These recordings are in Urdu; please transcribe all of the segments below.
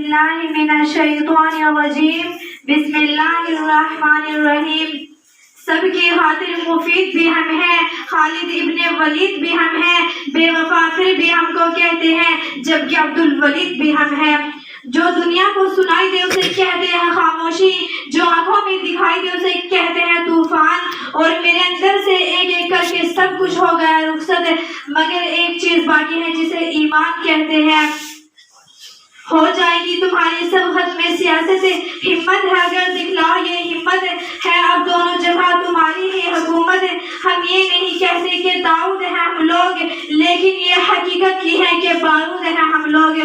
باللہ من الشیطان الرجیم بسم اللہ الرحمن الرحیم۔ سب کی خاطر مفید بھی ہم ہیں، خالد ابن ولید بھی ہم ہیں، بے وفا پھر بھی ہم کو کہتے ہیں، جبکہ عبد الولید بھی ہم ہیں۔ جو دنیا کو سنائی دے اسے کہتے ہیں خاموشی، جو آنکھوں میں دکھائی دے اسے کہتے ہیں طوفان، اور میرے اندر سے ایک ایک کر کے سب کچھ ہو گیا رخصت، مگر ایک چیز باقی ہے جسے ایمان کہتے ہیں۔ ہو جائے گی تمہاری سب ختم سیاست، ہمت ہے اگر دکھلاؤ یہ ہمت ہے، اب دونوں جگہ تمہاری ہی حکومت۔ ہم یہ نہیں کہتے کہ داؤد ہیں ہم لوگ، لیکن یہ حقیقت کی ہے کہ بارود ہیں ہم لوگ۔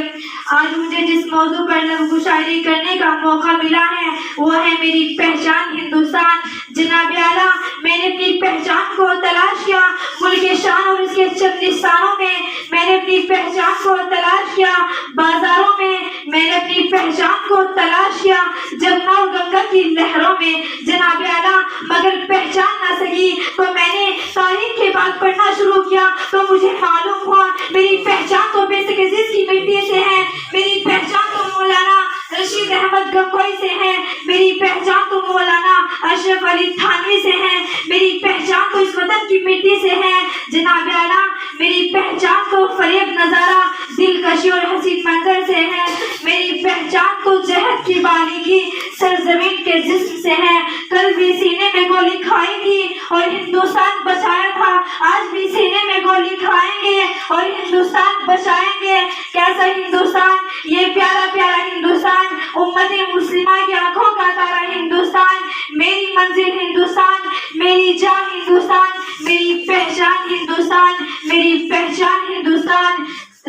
آج مجھے جس موضوع پر لفظ شاعری کرنے کا موقع ملا ہے وہ ہے میری پہچان ہندوستان۔ جناب اعلیٰ، میں نے اپنی پہچان کو تلاش کیا ملک شان اور اس کے چندستانوں میں، میں نے اپنی پہچان کو تلاش کیا بازاروں میں، میں نے اپنی پہچان کو تلاش کیا جمنا اور گنگا کی لہروں میں۔ جناب اعلیٰ، مگر پہچان نہ سکی تو میں نے تاریخ کے بعد پڑھنا شروع کیا تو مجھے معلوم ہوا میری پہچان تو بیسک عزیز کی مٹی سے ہے، میری پہچان تو مولانا رشید احمد گنگوئی سے ہے، میری پہچان تو مولانا اشرف علی تھانوی سے ہے، میری پہچان تو اس وطن کی مٹی سے ہے۔ جناب اعلیٰ، میری پہچان تو فریب نظارہ دلکشی اور حسین منظر سے ہے، میری پہچان تو جہد کی بالغی سرزمین کے جسم سے ہے۔ کل بھی سینے میں گولی کھائی تھی اور ہندوستان بچایا تھا، آج بھی سینے میں گولی کھائیں گے اور ہندوستان بچائیں گے۔ کیسا ہندوستان؟ یہ پیارا پیارا ہندوستان، امت مسلمہ کی آنکھوں کا تارا ہندوستان، میری منزل ہندوستان، میری جان ہندوستان، میری پہچان ہندوستان، میری پہچان ہندوستان۔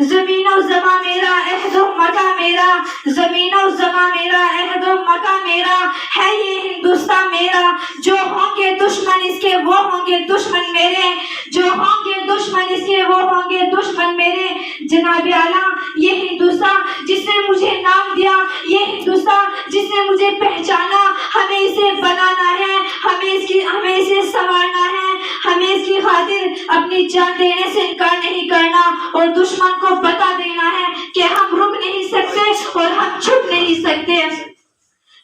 زمین و زماں میرا، عہد و مکہ میرا، زمین و زماں میرا، عہد و مکہ میرا، ہے یہ ہندوستان میرا۔ جو ہوں گے دشمن اس کے وہ ہوں گے دشمن میرے، جو ہوں گے دشمن اس کے وہ ہوں گے دشمن میرے۔ جناب اعلیٰ، یہ ہندوستان جس نے مجھے نام دیا، یہ ہندوستان جس نے مجھے پہچانا، ہمیں اسے بنانا ہے، ہمیں اسے سنوارنا ہے، ہمیں اس کی خاطر اپنی جان دینے سے انکار نہیں کرنا، اور دشمن کو بتا دینا ہے کہ ہم رک نہیں سکتے اور ہم چھپ نہیں سکتے۔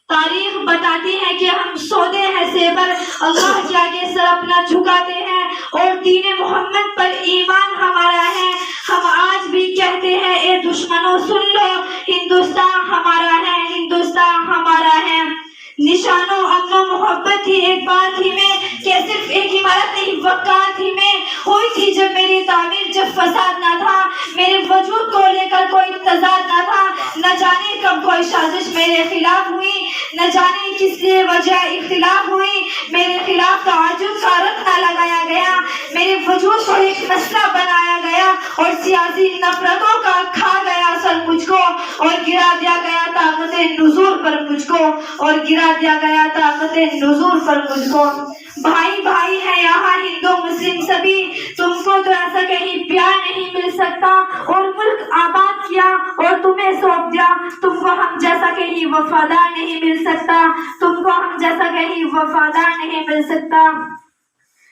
تاریخ بتاتی ہے کہ ہم سودے ہیں زیور، اللہ کے آگے سر اپنا جھکاتے ہیں، اور دین محمد پر ایمان ہمارا ہے۔ ہم آج بھی کہتے ہیں اے دشمنوں سن لو، ہندوستان ہمارا ہے، ہندوستان ہمارا ہے۔ نشانوں امن و محبت تھی ایک بار تھی میں، کہ صرف ایک عمارت نہیں وقار تھی میں، ہوئی تھی جب میری تعمیر، جب فساد نہ تھا، میرے وجود کو لے کر کوئی تضاد نہ تھا۔ نہ جانے کب کوئی سازش میرے خلاف ہوئی، نہ جانے کس لیے وجہ اختلاف ہوئی، میرے خلاف تعجب کا رخ نہ لگایا گیا، میرے وجود کو ایک مسئلہ بنایا گیا، اور سیاسی نفرتوں کا کھا گیا سر مجھ کو، اور گرا دیا گیا طاقت نزول پر مجھ کو، اور گرا دیا گیا طاقت نزول پر مجھ کو۔ بھائی بھائی ہے یہاں ہندو مسلم سبھی، تم کو تو ایسا کہیں پیار نہیں مل سکتا، اور ملک آباد کیا اور تمہیں سونپ دیا، تم کو ہم جیسا کہیں وفادار نہیں مل سکتا، تم کو ہم جیسا کہیں وفادار نہیں مل سکتا۔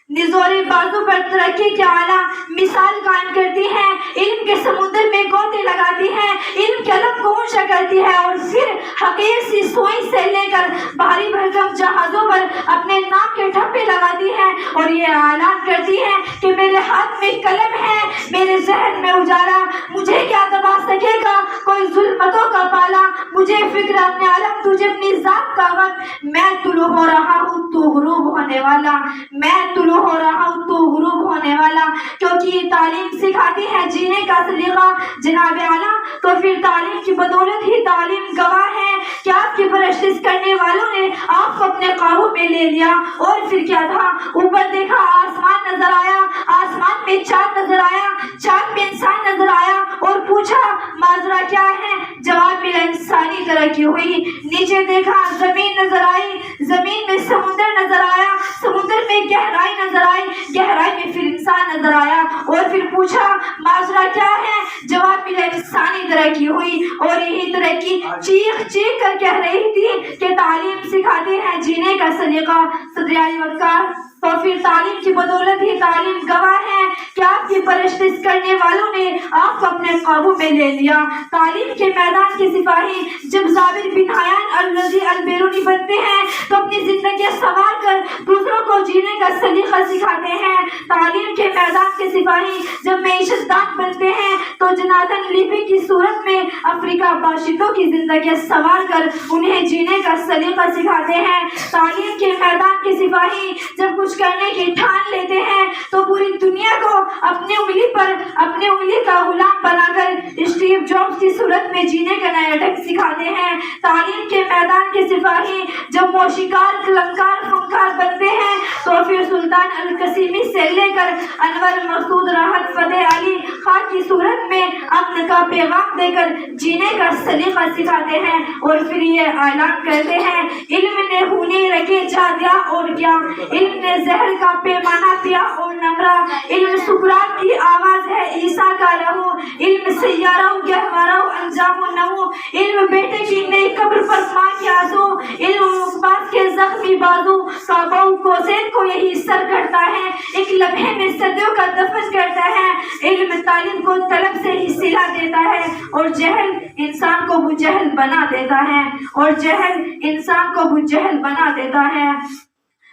نزول بازو پر ترقی کے اعلیٰ مثال قائم کرتی ہے، علم کے سمندر میں گوتے لگاتی ہے، علم کے علم کو اونچا کرتی ہے، اور پھر حقیر سی سوئی سے لے کر بھاری بھرکم جہازوں پر اپنے نام کے ٹھپے لگاتی ہے، اور یہ اعلان کرتی ہے کہ میرے ہاتھ میں قلم ہے، میرے ذہن میں اجالا، مجھے کیا دبا سکے گا کوئی ظلمتوں کا پالا، مجھے فکر اپنے عالم تجھے اپنی ذات کا غم، میں طلوع ہو رہا ہوں تو غروب ہونے والا، میں طلوع ہو رہا ہوں تو غروب ہونے والا۔ کیونکہ یہ تعلیم سکھاتی ہے جینے کا سلیقہ جناب اعلیٰ، تو پھر تعلیم کی بدولت ہی تعلیم گواہ ہے کہ آپ کی پرستش کرنے والوں نے آپ کو اپنے قابو میں لے لیا۔ اور پھر کیا تھا؟ اوپر دیکھا آسمان نظر آیا، آسمان میں چاند نظر آیا، چاند میں انسان نظر آیا، اور پوچھا ماجرا کیا ہے؟ جواب ملا انسانی ترقی ہوئی۔ نیچے دیکھا زمین نظر آئی، زمین میں سمندر نظر آیا، سمندر میں گہرائی نظر آئی، گہرائی میں پھر انسان نظر آیا، اور پھر پوچھا ماجرا کیا ہے؟ جواب ملا انسانی ترقی ہوئی۔ اور یہی ترقی چیخ چیخ کر کہہ رہی تھی کہ تعلیم سکھاتی ہے جینے کا سلیقہ۔ صدر اعلی وقار تو پھر تعلیم کی بدولت ہی تعلیم گواہ ہے کہ آپ کی پرستش کرنے والوں نے آپ کو اپنے قابو میں لے لیا۔ تعلیم کے میدان کے سپاہی جب ضابط بن حیان الرضی البیرونی بنتے ہیں تو اپنی زندگی سنوار کر دوسروں کو جینے کا سلیقہ سکھاتے ہیں۔ تعلیم کے میدان کے سپاہی جب معیشت دان بنتے ہیں تو جناتن لیوی کی صورت میں افریقہ باشندوں کی زندگی سنوار کر انہیں جینے کا سلیقہ سکھاتے ہیں۔ تعلیم کے میدان کے سپاہی جب کچھ کرنے کی ٹھان لیتے ہیں تو پوری دنیا کو اپنی انگلی کا غلام بنا کر اسٹیو جابز کی صورت میں جینے کا نیا ڈھنگ سکھاتے ہیں۔ تعلیم کے میدان کے سپاہی جب موسیقار، قلمکار، فنکار بنتے ہیں تو پھر سلطان القسیمی سے لے کر انور مسعود، راحت فتح علی خان کی صورت میں امن کا پیغام دے کر جینے کا سلیقہ سکھاتے ہیں اور پھر یہ اعلان کرتے ہیں، علم نے خونی رکھے جا دیا اور کیا، علم نے زہر کا پیمانہ پیا اور نمرا، علم سکرات کی آواز ہے عیسیٰ کا لہو، علم سیارہ گہوارہ انجام و نمو، علم بیٹے کی نئی قبر پر ماں کے آنسو، علم مقباس کے زخمی بازو، کعبہ کوسین کو یہی سر کرتا ہے، ایک لمحے میں صدیوں کا دفن کرتا ہے۔ علم تعلیم کو طلب سے ہی صلہ دیتا ہے اور جہل انسان کو بجہل بنا دیتا ہے، اور جہل انسان کو بجہل بنا دیتا ہے۔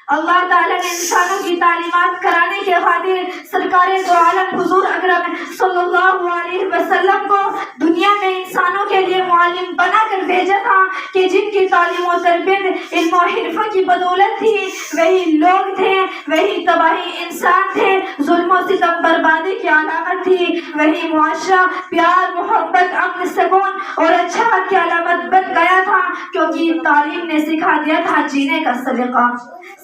اللہ تعالیٰ نے انسانوں کی تعلیمات کرانے کے خاطر سرکار دو عالم حضور اکرم صلی اللہ علیہ وسلم کو دنیا میں انسانوں کے لیے معلم بنا کر بھیجا تھا کہ جن کی تعلیم و تربیت علم و حرفت کی بدولت تھی وہی لوگ تھے، وہی تباہی انسان تھے، ظلم و ستم بربادی کی علامت تھی، وہی معاشرہ پیار، محبت، امن، سکون اور اچھا کی علامت بن گیا تھا، کیونکہ تعلیم نے سکھا دیا تھا جینے کا سلیقہ۔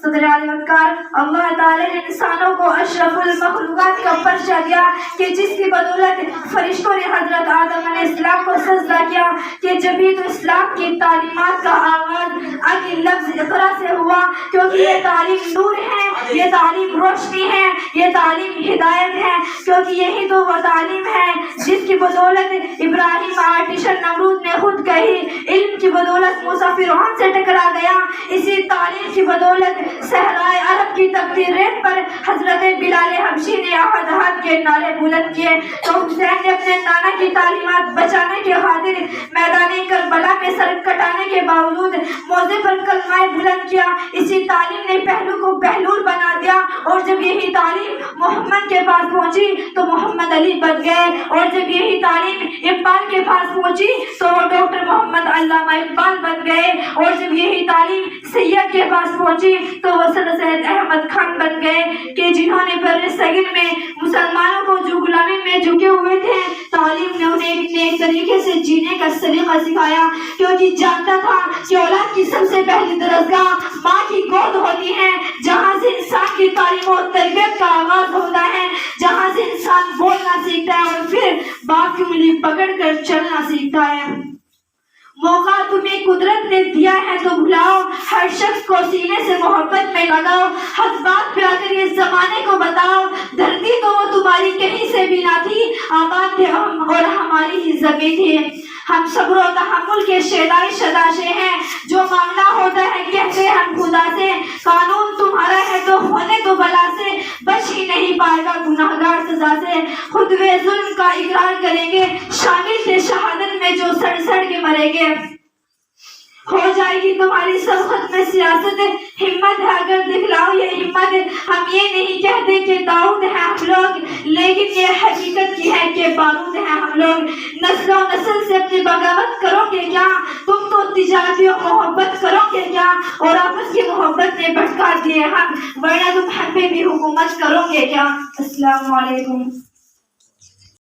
صدر علی وقار، اللہ تعالی نے انسانوں کو اشرف المخلوقات کا پرچہ دیا کہ جس کی بدولت فرشتوں نے حضرت آدم علیہ السلام کو سجدہ کیا کہ جبھی تو اسلام کی تعلیمات کا آغاز آگے لفظ اقرا سے ہوا، کیونکہ یہ تعلیم نور ہے، یہ تعلیم روشنی ہے، یہ تعلیم ہدایت ہے، کیونکہ یہی تو وہ تعلیم ہے جس کی بدولت ابراہیم آرٹیشن نمرود نے خود کہی، علم کی بدولت موسیٰ فرعون سے ٹکرا گیا، اسی تعلیم کی بدولت صحرائے عرب کی تپتی ریت پر حضرت بلال حبشی نے احد احد کے نعرے بلند کیے تو حسین نے اپنے نانا کی تعلیمات بچانے کے خاطر میدان کربلا میں سر کٹانے کے باوجود موضع پر کلمہ بلند کیا۔ اسی تعلیم نے پہلو کو بہلول بنا دیا اور جب یہی تعلیم محمد کے پاس پہنچی تو محمد علی بن گئے، اور جب یہی تعلیم اقبال کے پاس پہنچی تو وہ ڈاکٹر محمد علامہ اقبال بن گئے، اور جب یہی تعلیم سید کے پاس پہنچی تو وہ سر سید احمد خان بن گئے کہ جنہوں نے بر صغیر میں مسلمانوں کو جو غلامی میں جھکے ہوئے تھے تعلیم نے انہیں ایک نیک طریقے سے جینے کا سلیقہ سکھایا، کیونکہ جانتا تھا کہ اولاد کی سب سے پہلی درسگاہ ماں کی گود ہوتی ہے، جہاں سے انسان کی تعلیم و تربیت کا آغاز ہوتا ہے، جہاں سے انسان بولنا سیکھتا ہے اور پھر باپ کی انگلی پکڑ کر چلنا سیکھتا ہے۔ موقع تمہیں قدرت نے دیا ہے تو بھلاؤ، ہر شخص کو سینے سے محبت میں لگاؤ، حق بات پہ آ کر یہ زمانے کو بتاؤ، دھرتی تو وہ تمہاری کہیں سے بھی نہ تھی، آباد تھے ہم اور ہماری ہی زمین تھی، ہم صبر و تحمل کے شیدائی شداشے ہیں، جو معاملہ ہوتا ہے کہتے ہم خدا سے، قانون تمہارا ہے تو ہونے تو بلا سے، بچ ہی نہیں پائے گا گناہگار سزا سے، خود وہ ظلم کا اقرار کریں گے، شامل تھے شہادت میں جو سڑ سڑ کے مریں گے، ہو جائے گی تمہاری سبقت میں سیاست، ہمت ہے اگر دکھلاؤ یہ ہمت، ہم یہ نہیں کہتے کہ داؤد ہیں ہم لوگ، لیکن یہ حقیقت کی ہے کہ بارود ہیں ہم لوگ، نسل و نسل سے اپنی بغاوت کرو گے کیا، تم تو تجارتی و محبت کرو گے کیا، اور آپس کی محبت نے بھٹکا دیے ہم، ورنہ تم ہم پہ بھی حکومت کرو گے کیا۔ السلام علیکم۔